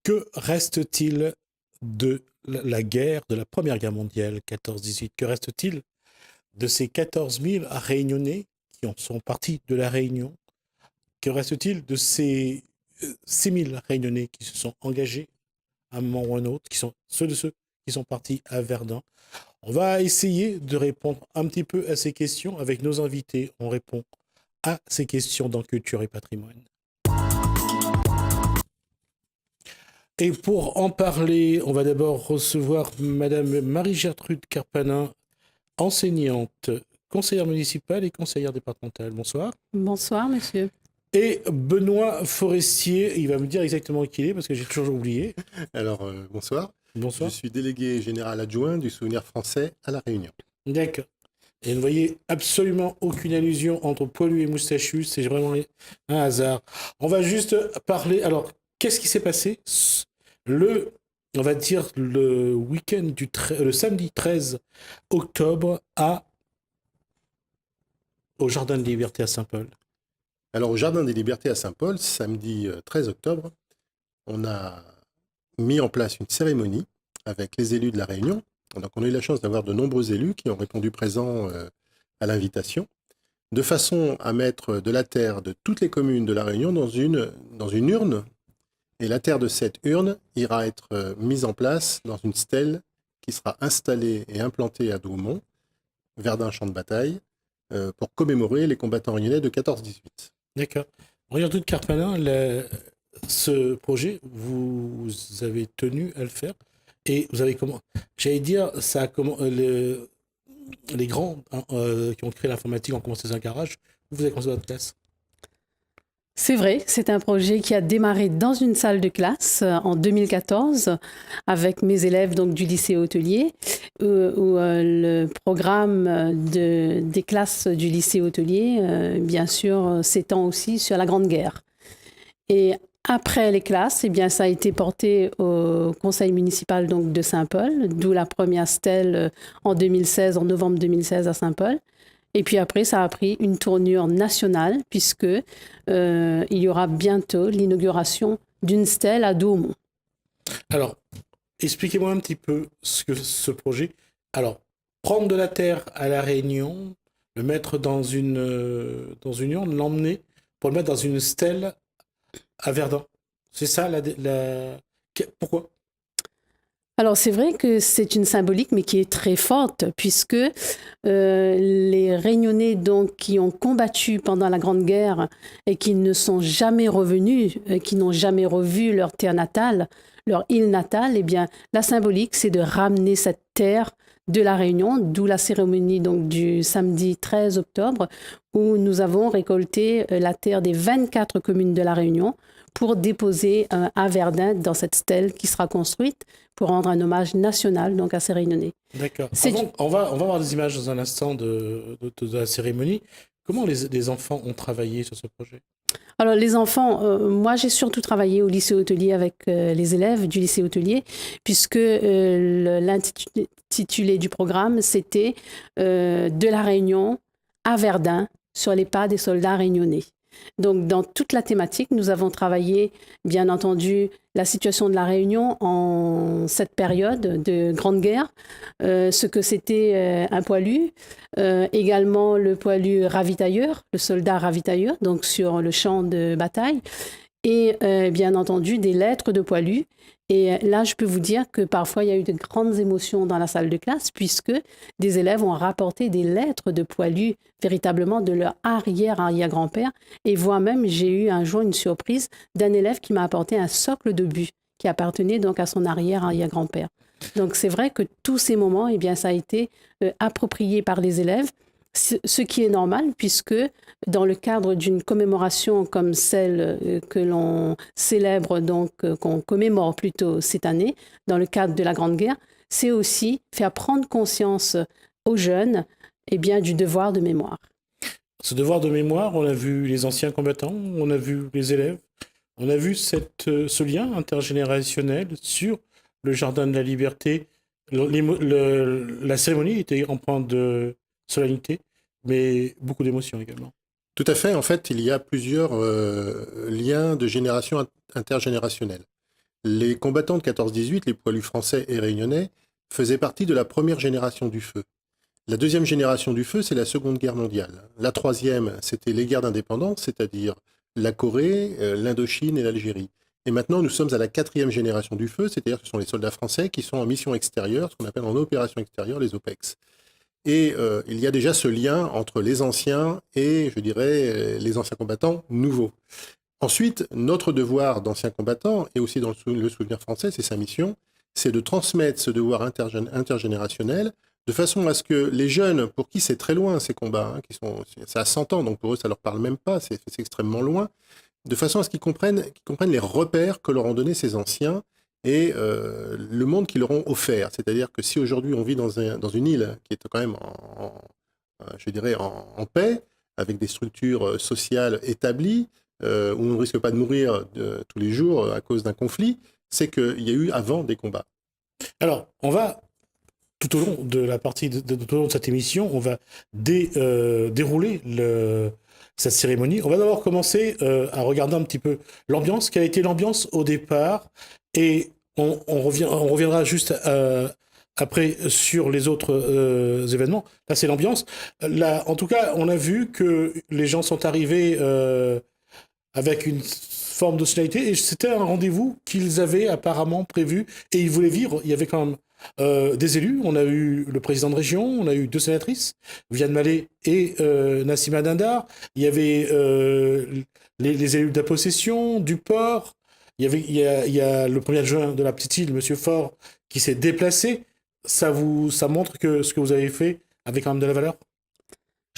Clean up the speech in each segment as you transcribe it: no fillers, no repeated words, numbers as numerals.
Que reste-t-il de la guerre, de la Première Guerre mondiale, 14-18? Que reste-t-il de ces 14 000 Réunionnais qui en sont partis de la Réunion? Que reste-t-il de ces 6 000 Réunionnais qui se sont engagés à un moment ou à un autre, qui sont ceux de ceux qui sont partis à Verdun? On va essayer de répondre un petit peu à ces questions avec nos invités. On répond à ces questions dans Culture et Patrimoine. Et pour en parler, on va d'abord recevoir Madame Marie-Gertrude Carpanin, enseignante, conseillère municipale et conseillère départementale. Bonsoir. Bonsoir, monsieur. Et Benoît Forestier, il va me dire exactement qui il est parce que j'ai toujours oublié. Alors, bonsoir. Je Bonsoir. suis délégué général adjoint du Souvenir français à La Réunion. D'accord. Et vous ne voyez absolument aucune allusion entre poilu et moustachu, c'est vraiment un hasard. On va juste parler. Alors, qu'est-ce qui s'est passé on va dire, le week-end le samedi 13 octobre au Jardin de Liberté à Saint-Paul? Alors, au Jardin des Libertés à Saint-Paul, samedi 13 octobre, on a mis en place une cérémonie avec les élus de La Réunion. Donc, on a eu la chance d'avoir de nombreux élus qui ont répondu présents à l'invitation, de façon à mettre de la terre de toutes les communes de La Réunion dans une urne. Et la terre de cette urne ira être mise en place dans une stèle qui sera installée et implantée à Douaumont, Verdun champ de bataille, pour commémorer les combattants réunionnais de 14-18. D'accord. Regarde tout Carpalin, ce projet, vous avez tenu à le faire. Et vous avez comment? J'allais dire, ça a comment les grands qui ont créé l'informatique ont commencé dans un garage. Vous avez commencé votre classe. C'est vrai, c'est un projet qui a démarré dans une salle de classe en 2014 avec mes élèves donc, du lycée hôtelier où le programme des classes du lycée hôtelier, bien sûr, s'étend aussi sur la Grande Guerre. Et après les classes, eh bien, ça a été porté au conseil municipal donc, de Saint-Paul, d'où la première stèle en novembre 2016 à Saint-Paul. Et puis après, ça a pris une tournure nationale puisque il y aura bientôt l'inauguration d'une stèle à Douaumont. Alors, expliquez-moi un petit peu ce projet. Alors, prendre de la terre à La Réunion, le mettre dans une urne, l'emmener pour le mettre dans une stèle à Verdun. C'est ça Pourquoi? Alors c'est vrai que c'est une symbolique, mais qui est très forte, puisque les Réunionnais donc, qui ont combattu pendant la Grande Guerre et qui ne sont jamais revenus, qui n'ont jamais revu leur terre natale, leur île natale, eh bien, la symbolique, c'est de ramener cette terre de la Réunion, d'où la cérémonie donc, du samedi 13 octobre, où nous avons récolté la terre des 24 communes de la Réunion pour déposer à Verdun dans cette stèle qui sera construite pour rendre un hommage national donc à ces Réunionnais. D'accord. On va voir des images dans un instant de la cérémonie. Comment les enfants ont travaillé sur ce projet? Alors les enfants, moi j'ai surtout travaillé au lycée hôtelier avec les élèves du lycée hôtelier, puisque l'intitulé du programme c'était de la Réunion à Verdun sur les pas des soldats réunionnais. Donc, dans toute la thématique, nous avons travaillé, bien entendu, la situation de la Réunion en cette période de Grande Guerre, ce que c'était un poilu, également le poilu ravitailleur, le soldat ravitailleur, donc sur le champ de bataille, et bien entendu des lettres de poilus. Et là, je peux vous dire que parfois, il y a eu de grandes émotions dans la salle de classe puisque des élèves ont rapporté des lettres de poilus véritablement de leur arrière-arrière-grand-père. Et voire même, j'ai eu un jour une surprise d'un élève qui m'a apporté un socle de but qui appartenait donc à son arrière-arrière-grand-père. Donc c'est vrai que tous ces moments, eh bien, ça a été approprié par les élèves, ce qui est normal puisque dans le cadre d'une commémoration comme celle que l'on célèbre, donc qu'on commémore plutôt cette année, dans le cadre de la Grande Guerre, c'est aussi faire prendre conscience aux jeunes eh bien, du devoir de mémoire. Ce devoir de mémoire, on a vu les anciens combattants, on a vu les élèves, on a vu ce lien intergénérationnel sur le Jardin de la Liberté. La cérémonie était empreinte de solennité, mais beaucoup d'émotions également. Tout à fait. En fait, il y a plusieurs liens de génération intergénérationnelle. Les combattants de 14-18, les poilus français et réunionnais, faisaient partie de la première génération du feu. La deuxième génération du feu, c'est la Seconde Guerre mondiale. La troisième, c'était les guerres d'indépendance, c'est-à-dire la Corée, l'Indochine et l'Algérie. Et maintenant, nous sommes à la quatrième génération du feu, c'est-à-dire que ce sont les soldats français qui sont en mission extérieure, ce qu'on appelle en opération extérieure, les OPEX. Et il y a déjà ce lien entre les anciens et, je dirais, les anciens combattants nouveaux. Ensuite, notre devoir d'anciens combattants, et aussi dans le souvenir français, c'est sa mission, c'est de transmettre ce devoir intergénérationnel de façon à ce que les jeunes, pour qui c'est très loin ces combats, ça a 100 ans, donc pour eux ça leur parle même pas, c'est extrêmement loin, de façon à ce qu'ils comprennent les repères que leur ont donnés ces anciens et le monde qu'ils leur ont offert. C'est-à-dire que si aujourd'hui on vit dans une île qui est quand même en paix, avec des structures sociales établies, où on ne risque pas de mourir tous les jours à cause d'un conflit, c'est qu'il y a eu avant des combats. Alors, on va, tout au long de la partie, tout au long de cette émission, on va dérouler cette cérémonie. On va d'abord commencer à regarder un petit peu l'ambiance, quelle a été l'ambiance au départ, et on reviendra juste après sur les autres événements. Là, c'est l'ambiance. Là, en tout cas, on a vu que les gens sont arrivés avec une forme d'hostilité, et c'était un rendez-vous qu'ils avaient apparemment prévu, et ils voulaient vivre. Il y avait quand même des élus. On a eu le président de région, on a eu 2 sénatrices, Viviane Mallet et Nassima Dindar. Il y avait les élus de la possession, du port. Il y a le premier adjoint de la petite île, M. Faure, qui s'est déplacé. Ça montre que ce que vous avez fait avait quand même de la valeur?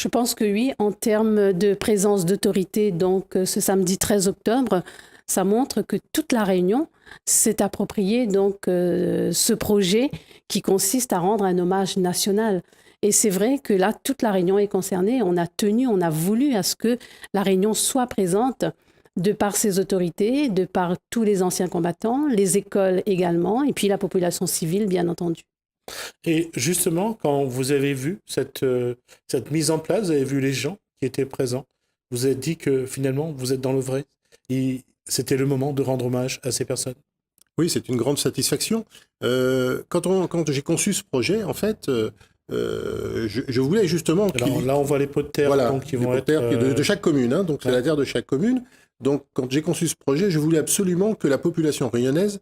Je pense que oui, en termes de présence d'autorité, donc ce samedi 13 octobre, ça montre que toute la Réunion s'est appropriée donc ce projet qui consiste à rendre un hommage national. Et c'est vrai que là, toute la Réunion est concernée. On a voulu à ce que la Réunion soit présente de par ses autorités, de par tous les anciens combattants, les écoles également, et puis la population civile, bien entendu. Et justement, quand vous avez vu cette mise en place, vous avez vu les gens qui étaient présents, vous avez dit que finalement, vous êtes dans le vrai. Et c'était le moment de rendre hommage à ces personnes. Oui, c'est une grande satisfaction. Quand j'ai conçu ce projet, en fait, je voulais justement... Alors là, on voit les pots de terre, voilà, donc, qui les vont pots de terre être... de chaque commune, hein, donc ouais. c'est la terre de chaque commune. Donc, quand j'ai conçu ce projet, je voulais absolument que la population réunionnaise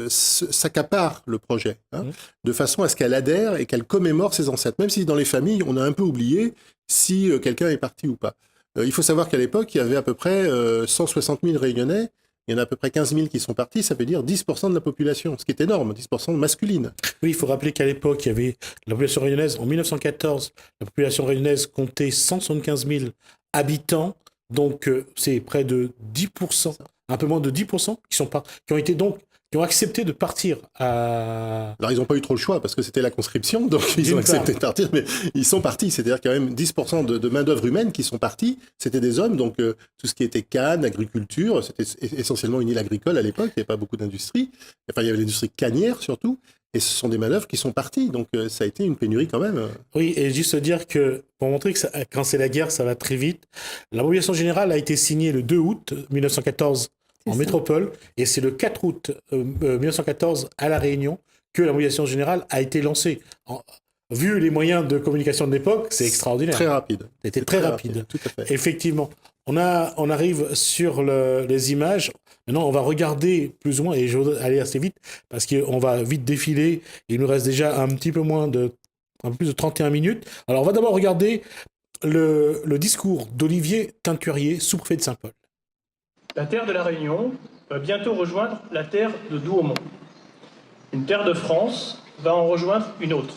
s'accapare le projet, hein, de façon à ce qu'elle adhère et qu'elle commémore ses ancêtres, même si dans les familles, on a un peu oublié si quelqu'un est parti ou pas. Il faut savoir qu'à l'époque, il y avait à peu près 160 000 Réunionnais, il y en a à peu près 15 000 qui sont partis, ça veut dire 10% de la population, ce qui est énorme, 10% masculine. Oui, il faut rappeler qu'à l'époque, il y avait la population réunionnaise, en 1914, la population réunionnaise comptait 175 000 habitants, donc c'est près de 10%, un peu moins de 10% qui ont accepté de partir à... Alors, ils n'ont pas eu trop le choix, parce que c'était la conscription, donc ils ont accepté de partir, mais ils sont partis. C'est-à-dire qu'il y a quand même 10% de main-d'œuvre humaine qui sont partis. C'était des hommes, donc tout ce qui était canne, agriculture, c'était essentiellement une île agricole à l'époque, il n'y avait pas beaucoup d'industrie. Enfin, il y avait l'industrie cannière, surtout, et ce sont des manœuvres qui sont partis, donc ça a été une pénurie quand même. Oui, et juste dire que, pour montrer que quand c'est la guerre, ça va très vite, la mobilisation générale a été signée le 2 août 1914 en métropole, et c'est le 4 août 1914 à La Réunion que la mobilisation générale a été lancée. Vu les moyens de communication de l'époque, c'est extraordinaire. Très rapide. C'était très rapide. Tout à fait. Effectivement. On arrive sur les images. Maintenant, on va regarder plus ou moins, et je vais aller assez vite, parce qu'on va vite défiler. Il nous reste déjà un peu plus de 31 minutes. Alors, on va d'abord regarder le discours d'Olivier Teinturier, sous-préfet de Saint-Paul. La terre de la Réunion va bientôt rejoindre la terre de Douaumont. Une terre de France va en rejoindre une autre.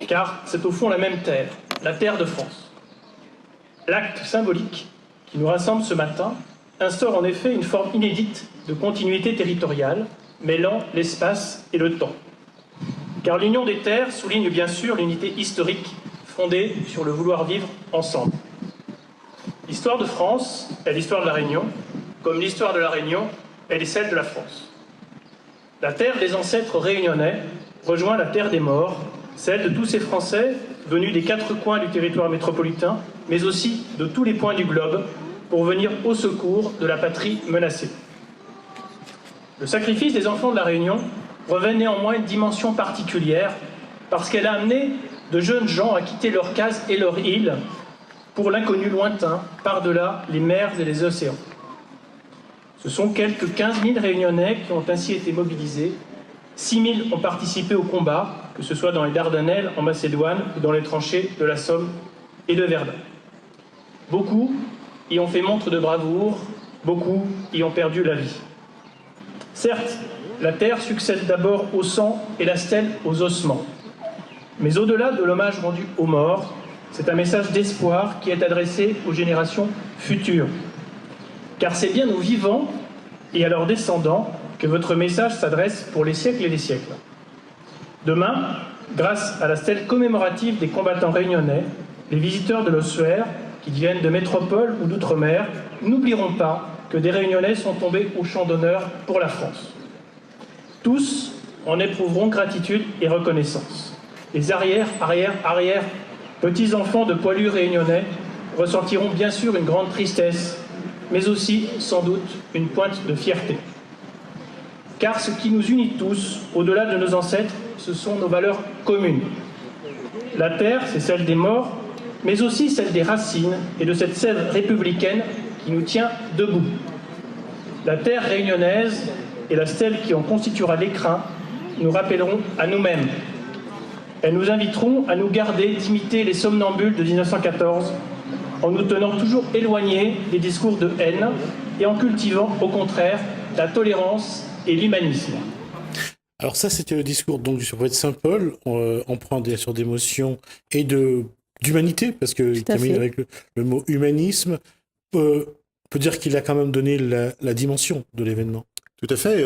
Car c'est au fond la même terre, la terre de France. L'acte symbolique qui nous rassemble ce matin instaure en effet une forme inédite de continuité territoriale, mêlant l'espace et le temps. Car l'union des terres souligne bien sûr l'unité historique fondée sur le vouloir vivre ensemble. L'histoire de France est l'histoire de la Réunion, comme l'histoire de la Réunion, elle est celle de la France. La terre des ancêtres réunionnais rejoint la terre des morts, celle de tous ces Français venus des 4 coins du territoire métropolitain, mais aussi de tous les points du globe, pour venir au secours de la patrie menacée. Le sacrifice des enfants de la Réunion revêt néanmoins une dimension particulière parce qu'elle a amené de jeunes gens à quitter leur case et leur île pour l'inconnu lointain, par-delà les mers et les océans. Ce sont quelques 15 000 Réunionnais qui ont ainsi été mobilisés. 6 000 ont participé au combat, que ce soit dans les Dardanelles, en Macédoine ou dans les tranchées de la Somme et de Verdun. Beaucoup y ont fait montre de bravoure, beaucoup y ont perdu la vie. Certes, la terre succède d'abord au sang et la stèle aux ossements. Mais au-delà de l'hommage rendu aux morts, c'est un message d'espoir qui est adressé aux générations futures. Car c'est bien aux vivants et à leurs descendants que votre message s'adresse pour les siècles et les siècles. Demain, grâce à la stèle commémorative des combattants réunionnais, les visiteurs de l'ossuaire, qui viennent de métropole ou d'outre-mer, n'oublieront pas que des Réunionnais sont tombés au champ d'honneur pour la France. Tous en éprouveront gratitude et reconnaissance. Les arrière, petits-enfants de poilus réunionnais ressentiront bien sûr une grande tristesse, mais aussi, sans doute, une pointe de fierté. Car ce qui nous unit tous, au-delà de nos ancêtres, ce sont nos valeurs communes. La terre, c'est celle des morts, mais aussi celle des racines et de cette sève républicaine qui nous tient debout. La terre réunionnaise et la stèle qui en constituera l'écrin nous rappelleront à nous-mêmes. Elles nous inviteront à nous garder d'imiter les somnambules de 1914 en nous tenant toujours éloignés des discours de haine et en cultivant, au contraire, la tolérance et l'humanisme. Alors ça, c'était le discours donc, du sous-préfet de Saint-Paul, empreint bien sûr d'émotion et d'humanité, parce qu'il termine avec le mot humanisme. On peut dire qu'il a quand même donné la dimension de l'événement. Tout à fait.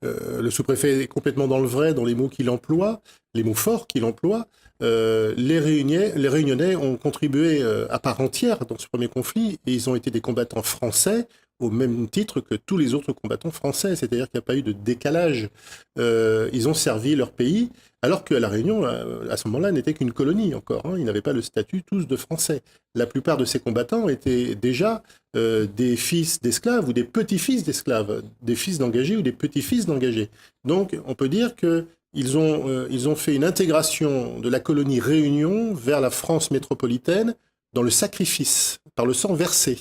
Le sous-préfet est complètement dans le vrai dans les mots qu'il emploie, les mots forts qu'il emploie. Les Réunionnais ont contribué à part entière dans ce premier conflit et ils ont été des combattants français au même titre que tous les autres combattants français. C'est-à-dire qu'il n'y a pas eu de décalage. Ils ont servi leur pays alors qu'à La Réunion, à ce moment-là, n'était qu'une colonie encore. Ils n'avaient pas le statut tous de Français. La plupart de ces combattants étaient déjà des fils d'esclaves ou des petits-fils d'esclaves, des fils d'engagés ou des petits-fils d'engagés. Donc on peut dire que ils ont fait une intégration de la colonie Réunion vers la France métropolitaine dans le sacrifice, par le sang versé.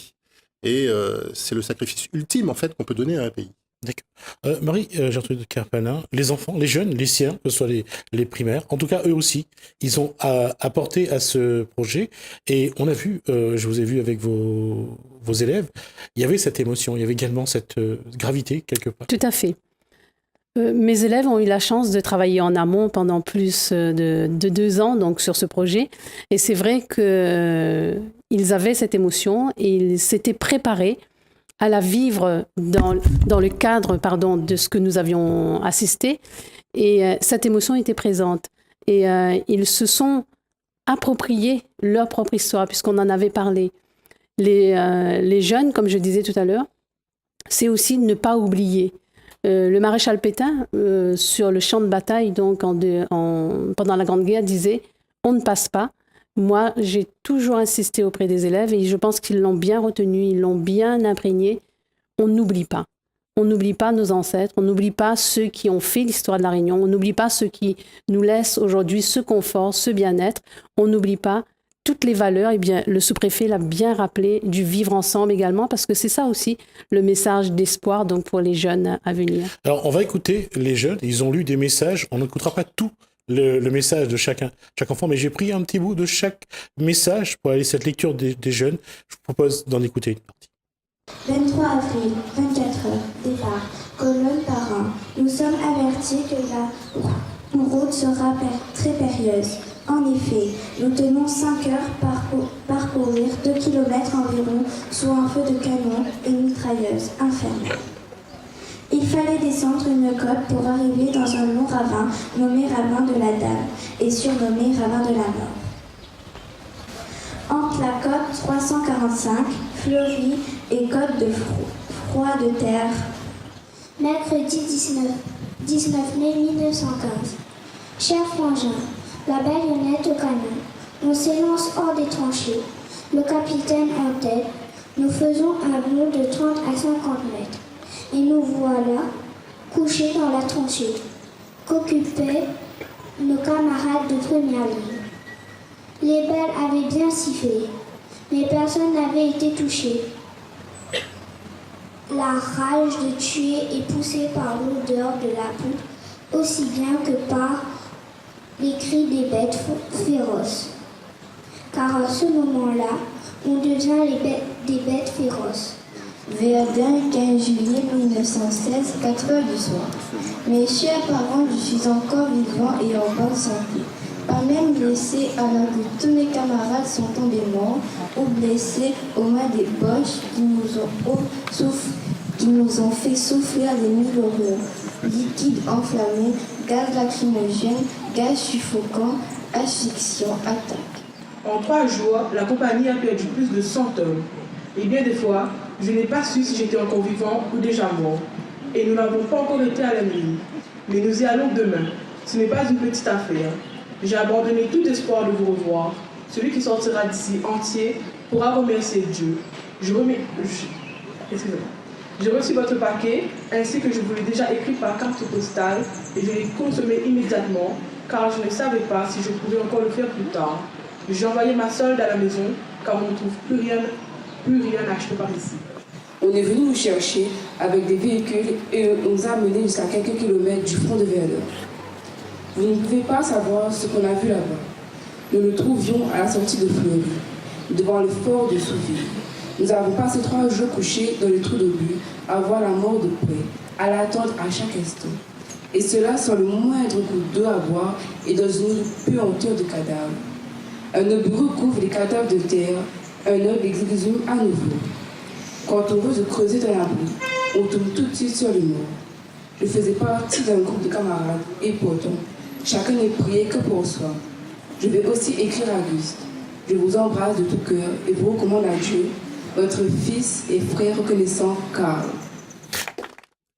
Et c'est le sacrifice ultime, en fait, qu'on peut donner à un pays. D'accord. Marie-Gertrude Carpalin, les enfants, les jeunes, les siens, que ce soit les primaires, en tout cas, eux aussi, ils ont apporté à ce projet. Et on a vu, je vous ai vu avec vos élèves, il y avait cette émotion, il y avait également cette gravité, quelque part. Tout à fait. Mes élèves ont eu la chance de travailler en amont pendant plus de 2 ans donc, sur ce projet. Et c'est vrai qu'ils avaient cette émotion et ils s'étaient préparés à la vivre dans le cadre de ce que nous avions assisté. Et cette émotion était présente. Et ils se sont appropriés leur propre histoire, puisqu'on en avait parlé. Les jeunes, comme je disais tout à l'heure, c'est aussi de ne pas oublier. Le maréchal Pétain, sur le champ de bataille, donc pendant la Grande Guerre, disait « on ne passe pas ». Moi, j'ai toujours insisté auprès des élèves et je pense qu'ils l'ont bien retenu, ils l'ont bien imprégné. On n'oublie pas. On n'oublie pas nos ancêtres, on n'oublie pas ceux qui ont fait l'histoire de La Réunion, on n'oublie pas ceux qui nous laissent aujourd'hui ce confort, ce bien-être. On n'oublie pas toutes les valeurs. Eh bien, le sous-préfet l'a bien rappelé, du vivre ensemble également, parce que c'est ça aussi le message d'espoir donc pour les jeunes à venir. Alors, on va écouter les jeunes. Ils ont lu des messages. On n'écoutera pas tout le message de chaque enfant, mais j'ai pris un petit bout de chaque message pour aller cette lecture des jeunes. Je vous propose d'en écouter une partie. 23 avril, 24 heures, départ, colonne par an. Nous sommes avertis que la route sera très périlleuse. En effet, nous tenons 5 heures parcourir 2 km environ sous un feu de canon et mitrailleuse infernale. Il fallait descendre une côte pour arriver dans un long ravin nommé ravin de la Dame et surnommé ravin de la Mort. Entre la côte 345, Fleury et côte de Froid de Terre. Mercredi 19 mai 1915. Cher frangin, la baïonnette au canon. On s'élance hors des tranchées. Le capitaine en tête. Nous faisons un bond de 30 à 50 mètres. Et nous voilà couchés dans la tranchée qu'occupaient nos camarades de première ligne. Les balles avaient bien sifflé, mais personne n'avait été touché. La rage de tuer est poussée par l'odeur de la poudre aussi bien que par les cris des bêtes féroces. Car à ce moment-là, on devient des bêtes féroces. Verdun, 15 juillet 1916, 4 heures du soir. Mes chers parents, je suis encore vivant et en bonne santé. Pas même blessé alors que tous mes camarades sont tombés morts ou blessés aux mains des Boches qui nous ont fait souffrir les mille horreurs. Liquide enflammé, gaz lacrymogène, gaz suffocant, asphyxion, attaque. En 3 jours, la compagnie a perdu plus de 100 hommes. Et bien des fois, je n'ai pas su si j'étais encore vivant ou déjà mort. Et nous n'avons pas encore été à la nuit. Mais nous y allons demain. Ce n'est pas une petite affaire. J'ai abandonné tout espoir de vous revoir. Celui qui sortira d'ici entier pourra remercier Dieu. J'ai reçu votre paquet, ainsi que je vous l'ai déjà écrit par carte postale, et je l'ai consommé immédiatement, car je ne savais pas si je pouvais encore le faire plus tard. J'ai envoyé ma solde à la maison, car on ne trouve plus rien acheté par ici. On est venu nous chercher avec des véhicules et on nous a amenés jusqu'à quelques kilomètres du front de Verdun. Vous ne pouvez pas savoir ce qu'on a vu là-bas. Nous nous trouvions à la sortie de Fleury, devant le fort de Souville. Nous avons passé 3 jours couchés dans le trou d'obus, à voir la mort de près, à l'attendre à chaque instant. Et cela sans le moindre coup d'eau à boire et dans une puanteur de cadavres. Un obus recouvre les cadavres de terre, un homme les exhume à nouveau. Quand on veut se creuser dans la boue, on tombe tout de suite sur les morts. Je faisais partie d'un groupe de camarades, et pourtant, chacun ne priait que pour soi. Je vais aussi écrire à Auguste. Je vous embrasse de tout cœur et vous recommande à Dieu, votre fils et frère reconnaissant Karl.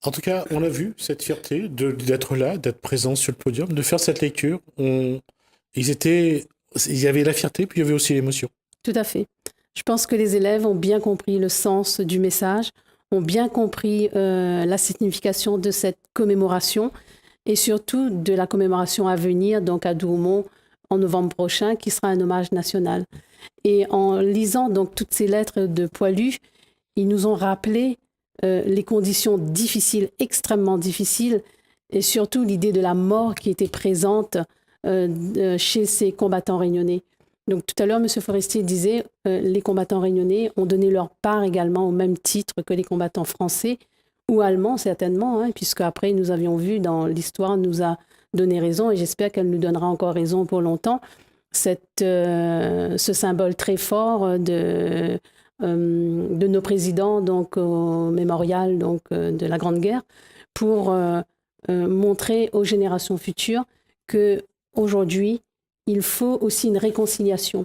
En tout cas, on a vu cette fierté d'être là, d'être présent sur le podium, de faire cette lecture. Il y avait la fierté, puis il y avait aussi l'émotion. Tout à fait. Je pense que les élèves ont bien compris le sens du message, ont bien compris la signification de cette commémoration et surtout de la commémoration à venir, donc à Douaumont, en novembre prochain, qui sera un hommage national. Et en lisant donc toutes ces lettres de Poilu, ils nous ont rappelé les conditions difficiles, extrêmement difficiles, et surtout l'idée de la mort qui était présente chez ces combattants réunionnais. Donc tout à l'heure, M. Forestier disait les combattants réunionnais ont donné leur part également au même titre que les combattants français ou allemands certainement, hein, puisque après nous avions vu dans l'histoire nous a donné raison et j'espère qu'elle nous donnera encore raison pour longtemps. Ce symbole très fort de nos présidents donc au mémorial donc de la Grande Guerre pour montrer aux générations futures que aujourd'hui il faut aussi une réconciliation.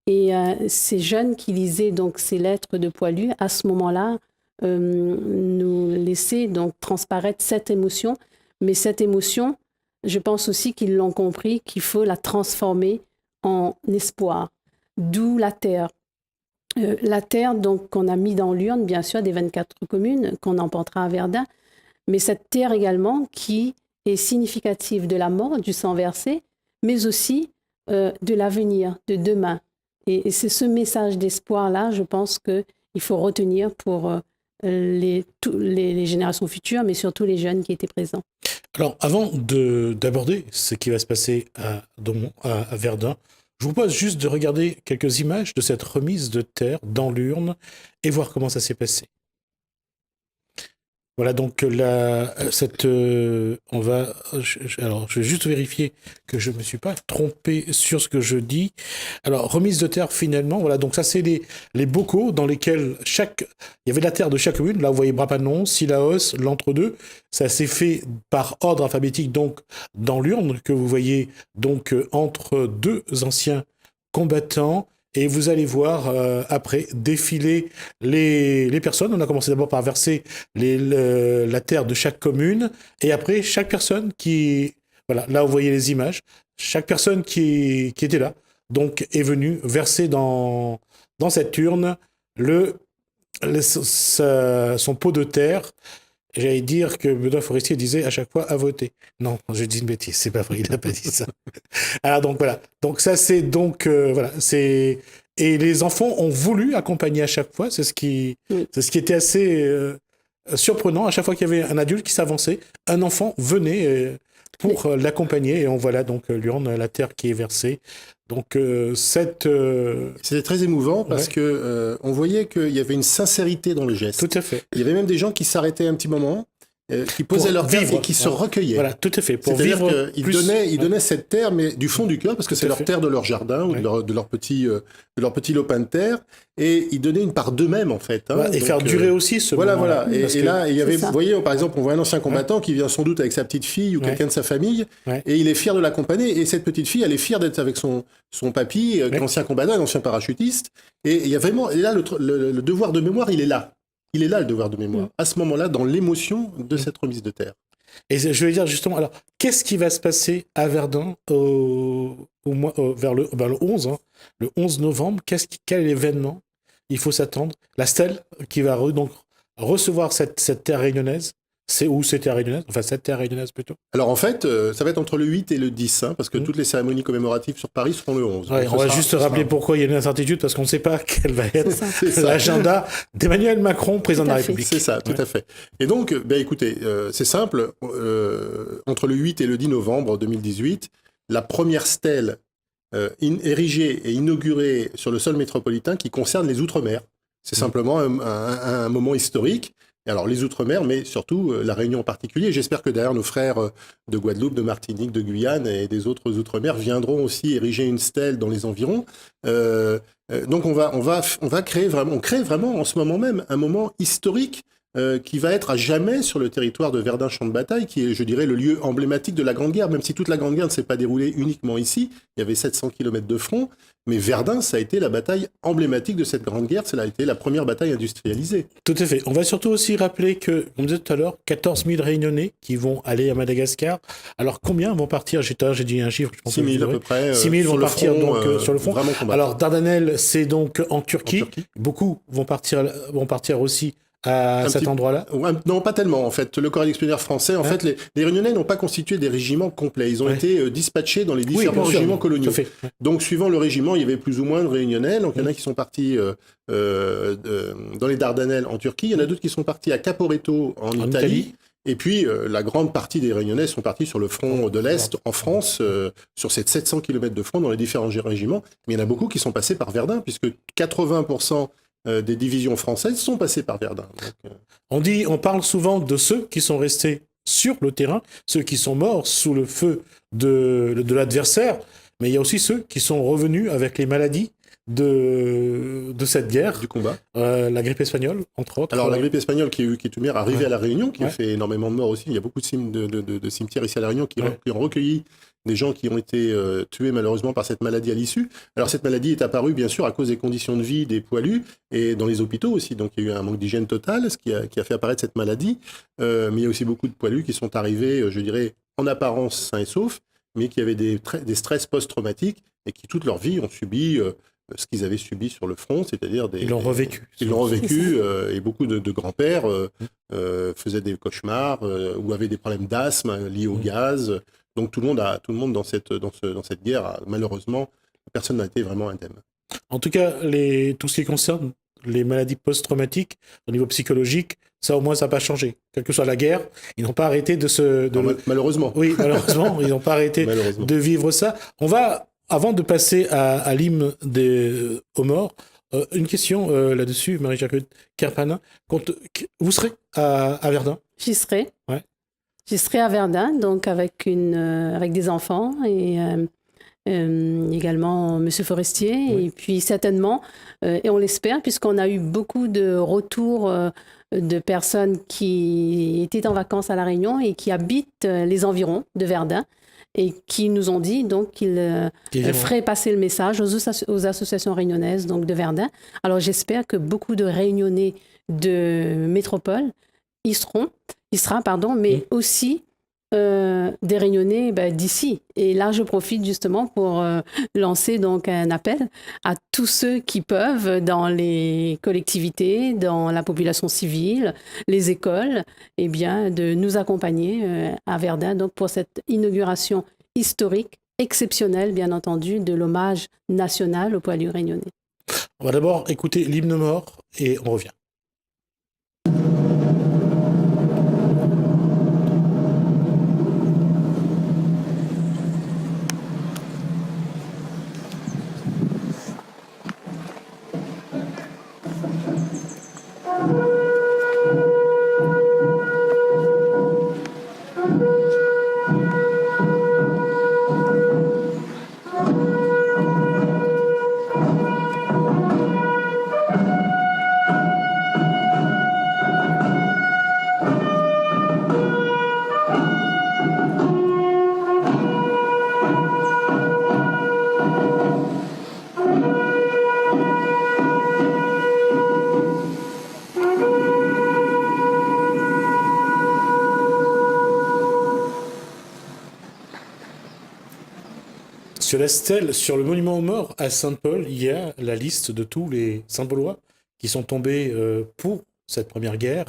Et ces jeunes qui lisaient donc ces lettres de Poilu, à ce moment-là, nous laissaient donc transparaître cette émotion. Mais cette émotion, je pense aussi qu'ils l'ont compris, qu'il faut la transformer en espoir. D'où la terre. La terre donc qu'on a mis dans l'urne, bien sûr, des 24 communes qu'on emportera à Verdun. Mais cette terre également qui est significative de la mort, du sang versé, mais aussi de l'avenir, de demain. Et c'est ce message d'espoir-là, je pense qu'il faut retenir pour les générations futures, mais surtout les jeunes qui étaient présents. Alors, avant d'aborder ce qui va se passer à Verdun, je vous propose juste de regarder quelques images de cette remise de terre dans l'urne et voir comment ça s'est passé. Voilà, donc je vais juste vérifier que je ne me suis pas trompé sur ce que je dis. Alors, remise de terre finalement, voilà, donc ça c'est les bocaux dans lesquels il y avait la terre de chaque commune. Là, vous voyez Brapanon, Sillaos, l'entre-deux. Ça s'est fait par ordre alphabétique, donc dans l'urne que vous voyez donc entre deux anciens combattants. Et vous allez voir après défiler les personnes. On a commencé d'abord par verser la terre de chaque commune. Et après, chaque personne voilà, là vous voyez les images. Chaque personne qui était là, donc est venue verser dans cette urne son pot de terre. J'allais dire que Benoît Forestier disait à chaque fois à voter. Non, je dis une bêtise, c'est pas vrai, il n'a pas dit ça. Alors donc voilà. Donc ça c'est donc voilà, c'est et les enfants ont voulu accompagner à chaque fois. C'est ce qui était assez surprenant. À chaque fois qu'il y avait un adulte qui s'avançait, un enfant venait pour l'accompagner et on voit là donc l'urne, la terre qui est versée. Donc c'était très émouvant parce que on voyait qu'il y avait une sincérité dans le geste. Tout à fait. Il y avait même des gens qui s'arrêtaient un petit moment, qui posaient leur terre et qui se recueillaient. Voilà, tout à fait. Pour C'est-à-dire vivre qu'ils donnaient cette terre, mais du fond du cœur, parce que c'est leur terre de leur jardin ou de leur petit lopin de terre, et ils donnaient une part d'eux-mêmes en fait. Hein. Et donc, faire durer aussi ce moment. Voilà. Et là, il y avait, vous voyez, par exemple, on voit un ancien combattant qui vient sans doute avec sa petite fille ou quelqu'un de sa famille, et il est fier de l'accompagner. Et cette petite fille, elle est fière d'être avec son papy, ancien combattant, ancien parachutiste. Et il y a vraiment, et là, le devoir de mémoire, il est là. Il est là, le devoir de mémoire, à ce moment-là, dans l'émotion de cette remise de terre. Et je vais dire justement, alors, qu'est-ce qui va se passer à Verdun vers le 11, hein, le 11 novembre? Quel événement il faut s'attendre? La stèle qui va donc recevoir cette terre réunionnaise. C'est où cette terre réunionnaise? Enfin, cette terre réunionnaise plutôt. Alors en fait, ça va être entre le 8 et le 10, hein, parce que toutes les cérémonies commémoratives sur Paris seront le 11. Ouais, on va juste rappeler pourquoi il y a une incertitude, parce qu'on ne sait pas quel va être l'agenda d'Emmanuel Macron, président de la République. C'est ça, tout à fait. Et donc, écoutez, c'est simple, entre le 8 et le 10 novembre 2018, la première stèle érigée et inaugurée sur le sol métropolitain qui concerne les Outre-mer. C'est simplement un moment historique. Alors les Outre-mer, mais surtout la Réunion en particulier. J'espère que derrière nos frères de Guadeloupe, de Martinique, de Guyane et des autres Outre-mer viendront aussi ériger une stèle dans les environs. Donc on crée vraiment en ce moment même un moment historique qui va être à jamais sur le territoire de Verdun-Champ de Bataille, qui est, je dirais, le lieu emblématique de la Grande Guerre, même si toute la Grande Guerre ne s'est pas déroulée uniquement ici. Il y avait 700 km de front, mais Verdun, ça a été la bataille emblématique de cette Grande Guerre, ça a été la première bataille industrialisée. Tout à fait. On va surtout aussi rappeler que, comme on disait tout à l'heure, 14 000 Réunionnais qui vont aller à Madagascar. Alors combien vont partir? J'ai dit un chiffre, je pense 6 000 à peu près. 6 000 vont partir sur le front. Alors Dardanelles, c'est donc en Turquie. Beaucoup vont partir aussi à cet endroit-là? Non, pas tellement, en fait. Le corps expéditionnaire français, en fait, les Réunionnais n'ont pas constitué des régiments complets. Ils ont été dispatchés dans les différents régiments coloniaux. Donc, suivant le régiment, il y avait plus ou moins de Réunionnais. Donc, il y en a qui sont partis dans les Dardanelles, en Turquie. Il y en a d'autres qui sont partis à Caporetto, en Italie. Et puis, la grande partie des Réunionnais sont partis sur le front de l'Est, en France, sur ces 700 km de front dans les différents régiments. Mais il y en a beaucoup qui sont passés par Verdun, puisque 80% des divisions françaises sont passées par Verdun. Donc, on parle souvent de ceux qui sont restés sur le terrain, ceux qui sont morts sous le feu de l'adversaire, mais il y a aussi ceux qui sont revenus avec les maladies de cette guerre. Du combat. La grippe espagnole, entre autres. Alors la grippe espagnole qui est tout manière arrivée à La Réunion, qui a fait énormément de morts aussi. Il y a beaucoup de cimetières ici à La Réunion qui ont recueilli des gens qui ont été tués malheureusement par cette maladie à l'issue. Alors cette maladie est apparue bien sûr à cause des conditions de vie des poilus et dans les hôpitaux aussi. Donc il y a eu un manque d'hygiène total, ce qui a fait apparaître cette maladie. Mais il y a aussi beaucoup de poilus qui sont arrivés, je dirais, en apparence sains et saufs, mais qui avaient des stress post-traumatiques et qui toute leur vie ont subi ce qu'ils avaient subi sur le front, c'est-à-dire Ils l'ont revécu. Ils l'ont revécu et beaucoup de grands-pères faisaient des cauchemars ou avaient des problèmes d'asthme liés au gaz. Donc tout le monde dans cette guerre, malheureusement, personne n'a été vraiment indemne. En tout cas, tout ce qui concerne les maladies post-traumatiques au niveau psychologique, ça au moins ça n'a pas changé. Quelle que soit la guerre, ils n'ont pas arrêté malheureusement. Oui, malheureusement, ils n'ont pas arrêté de vivre ça. On va, avant de passer à l'hymne aux morts, une question là-dessus, Marie-Jacques Kerpanin. Vous serez à Verdun? J'y serai. Ouais. J'y serai à Verdun, donc avec des enfants et également M. Forestier. Oui. Et puis certainement, et on l'espère, puisqu'on a eu beaucoup de retours de personnes qui étaient en vacances à La Réunion et qui habitent les environs de Verdun et qui nous ont dit donc qu'ils feraient passer le message aux associations réunionnaises donc de Verdun. Alors j'espère que beaucoup de Réunionnais de métropole y sera, mais aussi des Réunionnais d'ici. Et là, je profite justement pour lancer donc un appel à tous ceux qui peuvent, dans les collectivités, dans la population civile, les écoles, eh bien, de nous accompagner à Verdun donc, pour cette inauguration historique, exceptionnelle, bien entendu, de l'hommage national au poilu réunionnais. On va d'abord écouter l'hymne mort et on revient. Sur la stèle, sur le monument aux morts à Saint-Paul, il y a la liste de tous les Saint-Paulois qui sont tombés pour cette première guerre,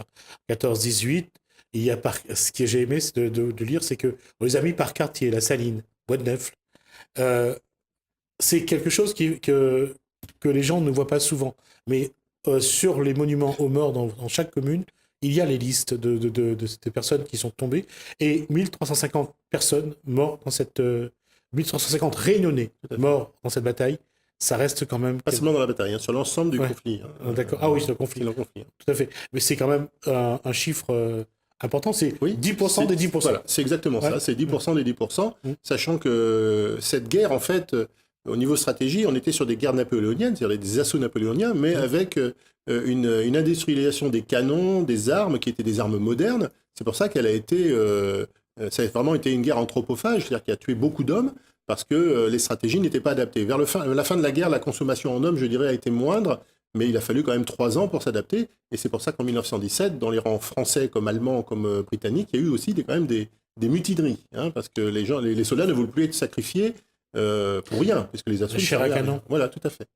14-18. Il y a ce que j'ai aimé de lire, c'est qu'on les a mis par quartier, La Saline, Bois-de-Neuf. C'est quelque chose que les gens ne voient pas souvent. Mais sur les monuments aux morts dans chaque commune, il y a les listes de ces personnes qui sont tombées. Et 1350 personnes mortes dans cette... 1350 Réunionnais morts dans cette bataille, ça reste quand même... Pas seulement dans la bataille, sur l'ensemble du conflit. D'accord. Ah oui, c'est le conflit. C'est le conflit. Tout à fait. Mais c'est quand même un chiffre important, c'est 10% des 10%. Voilà, c'est exactement ça, c'est 10% des 10%, sachant que cette guerre, en fait, au niveau stratégie, on était sur des guerres napoléoniennes, c'est-à-dire des assauts napoléoniens, mais avec une industrialisation des canons, des armes, qui étaient des armes modernes. C'est pour ça qu'elle a été... ça a vraiment été une guerre anthropophage, c'est-à-dire qui a tué beaucoup d'hommes, parce que les stratégies n'étaient pas adaptées. Vers la fin de la guerre, la consommation en hommes, je dirais, a été moindre, mais il a fallu quand même 3 ans pour s'adapter, et c'est pour ça qu'en 1917, dans les rangs français comme allemands, comme britanniques, il y a eu aussi quand même des mutineries, parce que les soldats ne voulaient plus être sacrifiés pour rien, puisque les assauts... Chair à canon. Voilà, tout à fait.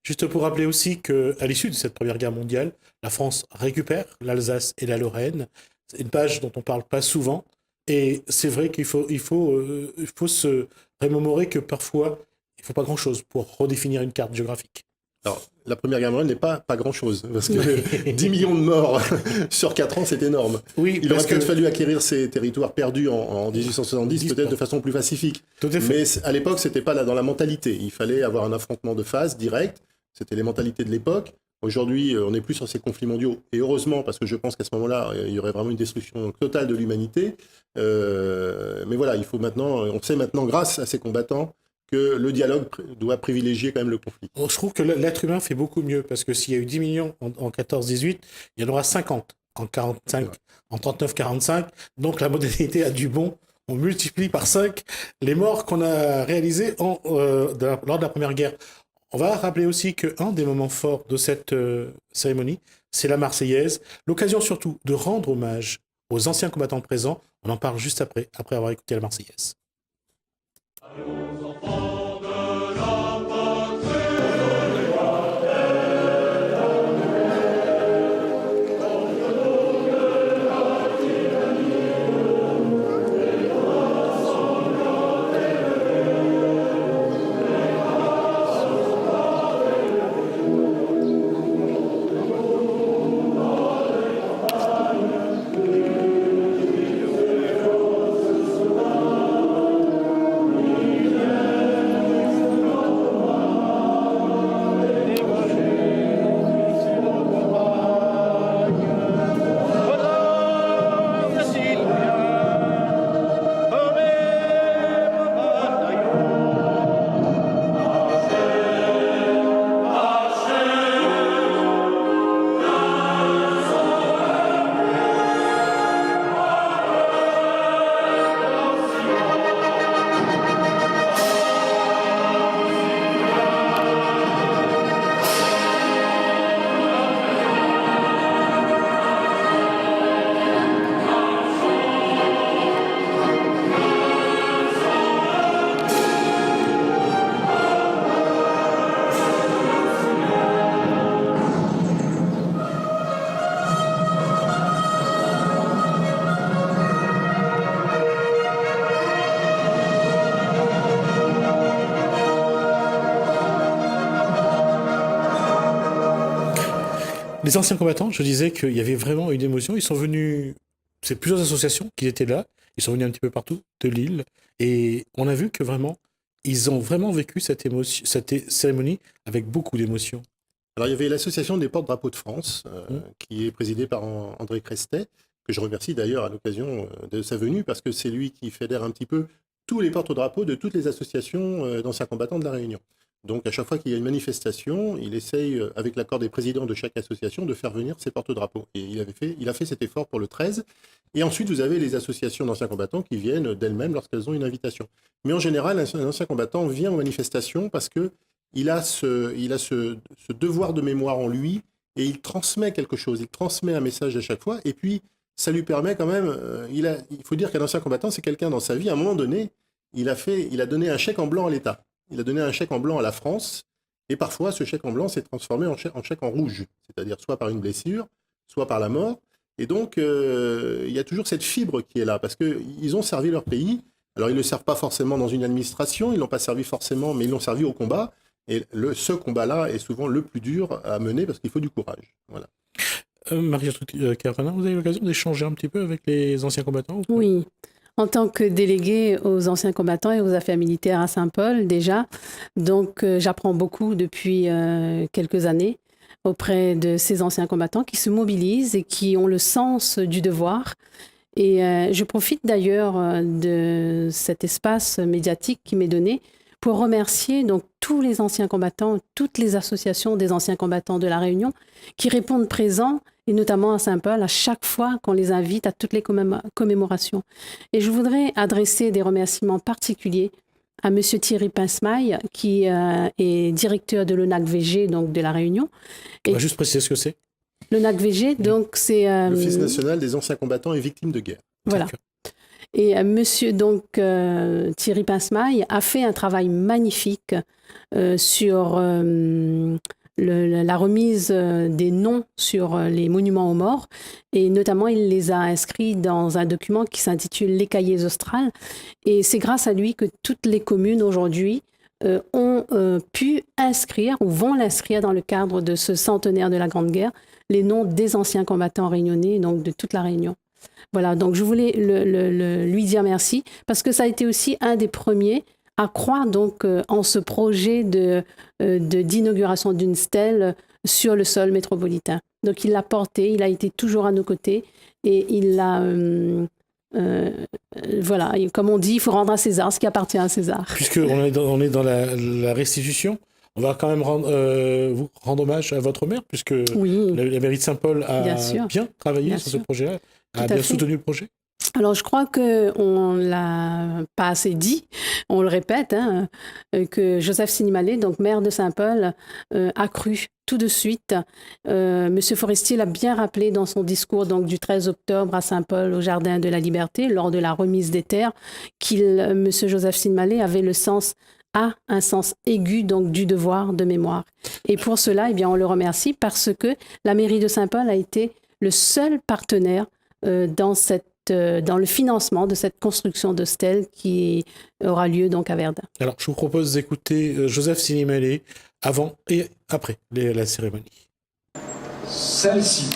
Juste pour rappeler aussi qu'à l'issue de cette Première Guerre mondiale, la France récupère l'Alsace et la Lorraine. C'est une page dont on ne parle pas souvent. Et c'est vrai qu'il faut se remémorer que parfois, il ne faut pas grand-chose pour redéfinir une carte géographique. Alors, la Première Guerre mondiale n'est pas grand-chose, parce que 10 millions de morts sur 4 ans, c'est énorme. Oui, il aurait peut-être fallu acquérir ces territoires perdus en 1870, peut-être de façon plus pacifique. Tout à fait. Mais à l'époque, ce n'était pas dans la mentalité. Il fallait avoir un affrontement de phase direct. C'était les mentalités de l'époque. Aujourd'hui, on n'est plus sur ces conflits mondiaux. Et heureusement, parce que je pense qu'à ce moment-là, il y aurait vraiment une destruction totale de l'humanité. Mais voilà, on sait maintenant, grâce à ces combattants, que le dialogue doit privilégier quand même le conflit. Je trouve que l'être humain fait beaucoup mieux, parce que s'il y a eu 10 millions en 14-18, il y en aura 50 en 45, en 39-45. Donc la modernité a du bon. On multiplie par 5 les morts qu'on a réalisés lors de la Première Guerre. On va rappeler aussi qu'un des moments forts de cette cérémonie, c'est la Marseillaise. L'occasion surtout de rendre hommage aux anciens combattants présents. On en parle juste après avoir écouté la Marseillaise. Les anciens combattants, je disais qu'il y avait vraiment une émotion. Ils sont venus, c'est plusieurs associations qui étaient là. Ils sont venus un petit peu partout de l'île. Et on a vu que vraiment, ils ont vraiment vécu cette cérémonie avec beaucoup d'émotion. Alors, il y avait l'association des porte-drapeaux de France, qui est présidée par André Crestet, que je remercie d'ailleurs à l'occasion de sa venue, parce que c'est lui qui fédère un petit peu tous les porte-drapeaux de toutes les associations d'anciens combattants de La Réunion. Donc, à chaque fois qu'il y a une manifestation, il essaye, avec l'accord des présidents de chaque association, de faire venir ses porte-drapeaux. Et il a fait cet effort pour le 13. Et ensuite, vous avez les associations d'anciens combattants qui viennent d'elles-mêmes lorsqu'elles ont une invitation. Mais en général, un ancien combattant vient aux manifestations parce qu'il a ce devoir de mémoire en lui et il transmet quelque chose, il transmet un message à chaque fois. Et puis, ça lui permet quand même... il faut dire qu'un ancien combattant, c'est quelqu'un dans sa vie, à un moment donné, il a donné un chèque en blanc à l'État. Il a donné un chèque en blanc à la France, et parfois ce chèque en blanc s'est transformé en chèque en rouge, c'est-à-dire soit par une blessure, soit par la mort. Et donc, il y a toujours cette fibre qui est là, parce qu'ils ont servi leur pays. Alors, ils ne le servent pas forcément dans une administration, ils ne l'ont pas servi forcément, mais ils l'ont servi au combat. Et ce combat-là est souvent le plus dur à mener, parce qu'il faut du courage. Voilà. Marie-Gertrude Carpana, vous avez eu l'occasion d'échanger un petit peu avec les anciens combattants? Oui. En tant que déléguée aux anciens combattants et aux affaires militaires à Saint-Paul, déjà, donc j'apprends beaucoup depuis quelques années auprès de ces anciens combattants qui se mobilisent et qui ont le sens du devoir. Et je profite d'ailleurs de cet espace médiatique qui m'est donné pour remercier donc tous les anciens combattants, toutes les associations des anciens combattants de La Réunion qui répondent présents, et notamment à Saint-Paul, à chaque fois qu'on les invite à toutes les commémorations. Et je voudrais adresser des remerciements particuliers à M. Thierry Pincemaille, qui est directeur de l'ONAC-VG, donc de La Réunion. On va juste préciser ce que c'est. L'ONAC-VG, donc c'est... l'Office national des anciens combattants et victimes de guerre. Voilà. Et monsieur donc Thierry Pincemaille a fait un travail magnifique sur la remise des noms sur les monuments aux morts, et notamment il les a inscrits dans un document qui s'intitule Les Cahiers Australes, et c'est grâce à lui que toutes les communes aujourd'hui ont pu inscrire ou vont l'inscrire dans le cadre de ce centenaire de la Grande Guerre, les noms des anciens combattants réunionnais, donc de toute la Réunion. Voilà, donc je voulais lui dire merci, parce que ça a été aussi un des premiers à croire donc en ce projet d'inauguration d'une stèle sur le sol métropolitain. Donc il l'a porté, il a été toujours à nos côtés, et il l'a... voilà, et comme on dit, il faut rendre à César ce qui appartient à César. Puisqu'on est dans la restitution, on va quand même vous rendre hommage à votre maire, puisque oui, la mairie de Saint-Paul a bien travaillé sur ce projet-là, a bien soutenu le projet. Alors, je crois qu'on ne l'a pas assez dit, on le répète, que Joseph Sinimalé, donc maire de Saint-Paul, a cru tout de suite. Monsieur Forestier l'a bien rappelé dans son discours donc, du 13 octobre à Saint-Paul, au Jardin de la Liberté, lors de la remise des terres, monsieur Joseph Sinimalé avait un sens aigu donc, du devoir de mémoire. Et pour cela, eh bien, on le remercie parce que la mairie de Saint-Paul a été le seul partenaire dans le financement de cette construction de stèle qui aura lieu donc à Verdun. Alors, je vous propose d'écouter Joseph Sinimalé avant et après la cérémonie. Celle-ci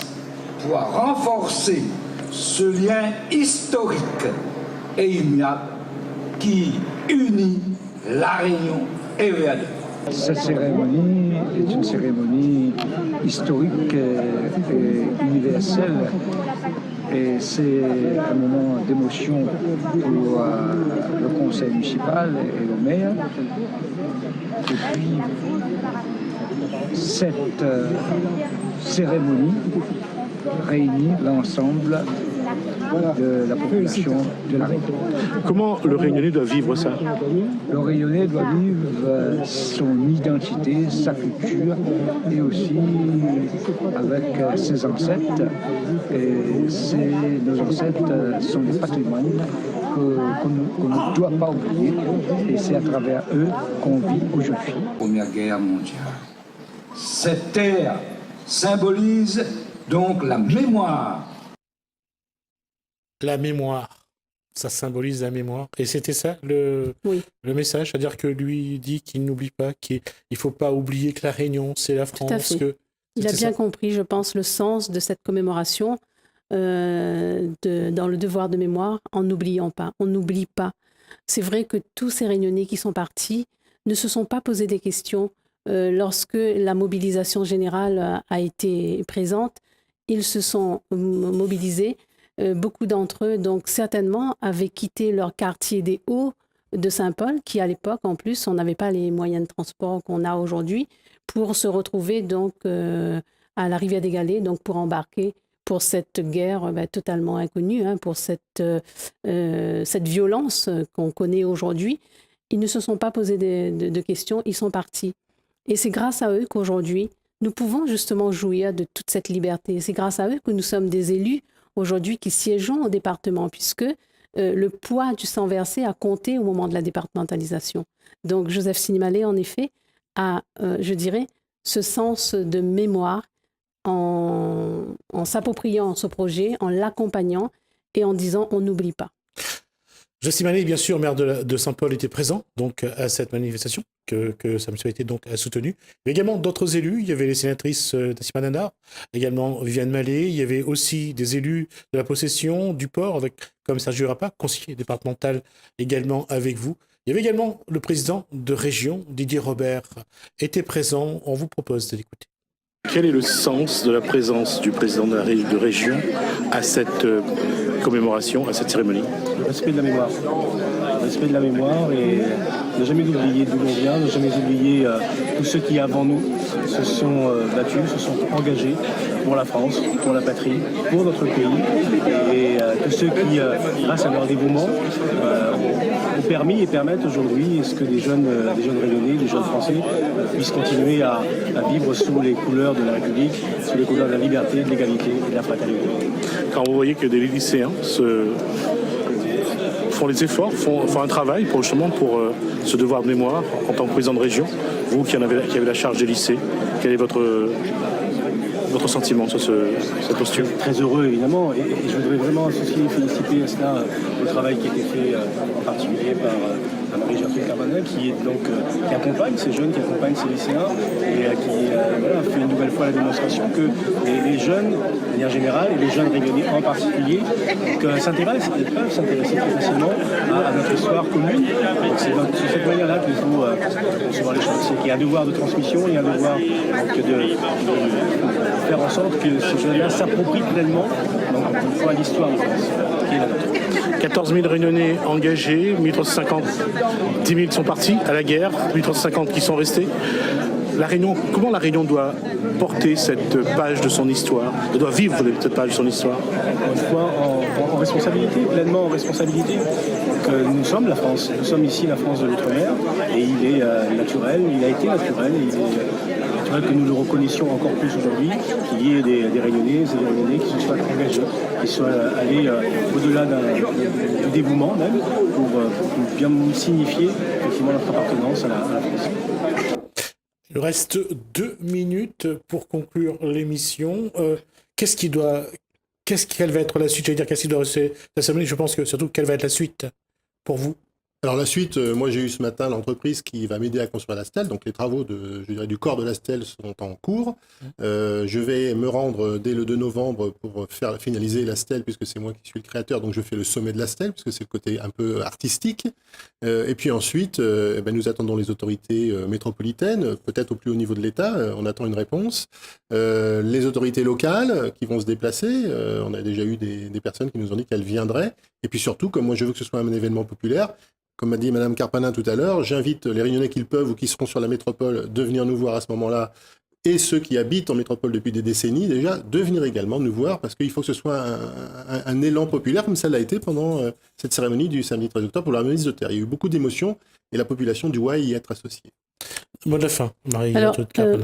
doit renforcer ce lien historique et immuable qui unit La Réunion et Verdun. Cette cérémonie est une cérémonie historique et universelle. Et c'est un moment d'émotion pour le conseil municipal et le maire. Et puis, cette cérémonie réunit l'ensemble de la population de La Réunion. Comment le Réunionnais doit vivre ça? Le Réunionnais doit vivre son identité, sa culture, et aussi avec ses ancêtres. Et nos ancêtres sont des patrimoines qu'on ne doit pas oublier. Et c'est à travers eux qu'on vit aujourd'hui. Première guerre mondiale. Cette terre symbolise donc la mémoire. La mémoire, ça symbolise la mémoire. Et c'était ça le message, c'est-à-dire que lui dit qu'il n'oublie pas, qu'il ne faut pas oublier que la Réunion, c'est la France, que Il a bien compris, je pense, le sens de cette commémoration dans le devoir de mémoire, en n'oubliant pas. On n'oublie pas. C'est vrai que tous ces Réunionnais qui sont partis ne se sont pas posé des questions lorsque la mobilisation générale a été présente. Ils se sont mobilisés. Beaucoup d'entre eux, donc certainement, avaient quitté leur quartier des Hauts de Saint-Paul, qui à l'époque, en plus, on n'avait pas les moyens de transport qu'on a aujourd'hui, pour se retrouver donc à la rivière des Galets, donc pour embarquer pour cette guerre totalement inconnue, pour cette violence qu'on connaît aujourd'hui. Ils ne se sont pas posés de questions, ils sont partis. Et c'est grâce à eux qu'aujourd'hui, nous pouvons justement jouir de toute cette liberté. C'est grâce à eux que nous sommes des élus aujourd'hui qui siégeons au département, puisque le poids du sang versé a compté au moment de la départementalisation. Donc Joseph Sinimalé, en effet, a, je dirais, ce sens de mémoire en s'appropriant ce projet, en l'accompagnant et en disant on n'oublie pas. Joseph Sinimalé, bien sûr, maire de Saint-Paul, était présent donc, à cette manifestation que sa municipalité donc, a soutenue. Il y avait également d'autres élus. Il y avait les sénatrices Nassima Nandar, également Viviane Mallet. Il y avait aussi des élus de la possession, du port, comme Sergio Rapa, conseiller départemental également avec vous. Il y avait également le président de région, Didier Robert, était présent. On vous propose de l'écouter. Quel est le sens de la présence du président de région à cette commémoration, à cette cérémonie? Le respect de la mémoire. Le respect de la mémoire et ne jamais oublier d'où l'on vient, ne jamais oublier tous ceux qui, avant nous, se sont battus, se sont engagés pour la France, pour la patrie, pour notre pays. Et tous ceux qui, grâce à leur dévouement, ont permis et permettent aujourd'hui ce que des jeunes Réunionnais, des jeunes Français puissent continuer à vivre sous les couleurs de la République, sous les couleurs de la liberté, de l'égalité et de la fraternité. Quand vous voyez que des lycéens font les efforts, font un travail pour ce devoir de mémoire en tant que président de région, vous qui avez la charge des lycées, quel est votre sentiment sur cette posture? Très heureux évidemment, et je voudrais vraiment associer et féliciter à cela le travail qui a été fait en particulier par Marie-Gertrude Carmanin qui accompagne ces jeunes, qui accompagne ces lycéens et qui fait une nouvelle fois la démonstration que les jeunes, de manière générale, et les jeunes Réunionnais en particulier, peuvent s'intéresser très facilement à notre histoire commune. Donc c'est de cette manière-là qu'il faut concevoir les choses. C'est qu'il y a un devoir de transmission, il y a un devoir de faire en sorte que ces jeunes-là s'approprient pleinement une fois l'histoire de France, qui est la nôtre. 14 000 Réunionnais engagés, 1350, 10 000 sont partis à la guerre, 1350 qui sont restés. Comment la Réunion doit porter cette page de son histoire, doit vivre cette page de son histoire? Encore une fois, en responsabilité, pleinement en responsabilité. Nous sommes la France, nous sommes ici la France de l'outre-mer, et il est naturel, il a été naturel, et il est naturel que nous le reconnaissions encore plus aujourd'hui, qu'il y ait des Réunionnais et des Réunionnais qui se soient engagés, qui soient allés au-delà du dévouement même, pour bien signifier effectivement notre appartenance à la France. Il nous reste 2 minutes pour conclure l'émission. Quelle va être la suite? Qu'est-ce qui doit rester la cérémonie? Je pense que surtout, quelle va être la suite pour vous? Alors la suite, moi j'ai eu ce matin l'entreprise qui va m'aider à construire la stèle, donc les travaux du corps de la stèle sont en cours. Je vais me rendre dès le 2 novembre pour finaliser la stèle, puisque c'est moi qui suis le créateur, donc je fais le sommet de la stèle, puisque c'est le côté un peu artistique. Et puis ensuite, nous attendons les autorités métropolitaines, peut-être au plus haut niveau de l'État, on attend une réponse. Les autorités locales qui vont se déplacer, on a déjà eu des personnes qui nous ont dit qu'elles viendraient. Et puis surtout, comme moi je veux que ce soit un événement populaire, comme a dit Mme Carpanin tout à l'heure, j'invite les Réunionnais qui le peuvent ou qui seront sur la métropole de venir nous voir à ce moment-là, et ceux qui habitent en métropole depuis des décennies déjà, de venir également nous voir, parce qu'il faut que ce soit un élan populaire, comme ça l'a été pendant cette cérémonie du samedi 13 octobre pour la remise de terre. Il y a eu beaucoup d'émotions, et la population du Ouai y est associée. Mot de la fin, Marie. Alors,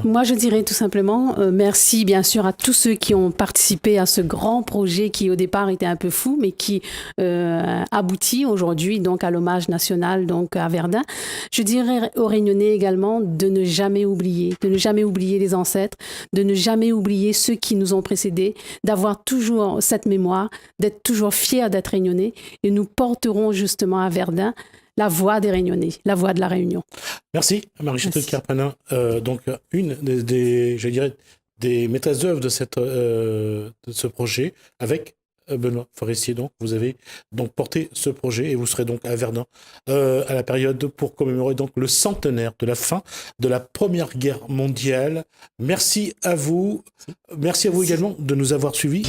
moi je dirais tout simplement merci bien sûr à tous ceux qui ont participé à ce grand projet qui au départ était un peu fou mais qui aboutit aujourd'hui donc à l'hommage national donc à Verdun. Je dirais aux Réunionnais également de ne jamais oublier les ancêtres, de ne jamais oublier ceux qui nous ont précédés, d'avoir toujours cette mémoire, d'être toujours fiers d'être Réunionnais, et nous porterons justement à Verdun la voix des Réunionnais, la voix de la Réunion. Merci, Marie-Gertrude Carpanin. Donc, une des des maîtresses d'œuvre de ce projet avec Benoît Forestier. Donc, vous avez donc porté ce projet et vous serez donc à Verdun à la période pour commémorer donc le centenaire de la fin de la Première Guerre mondiale. Merci à vous. Merci à vous également de nous avoir suivis.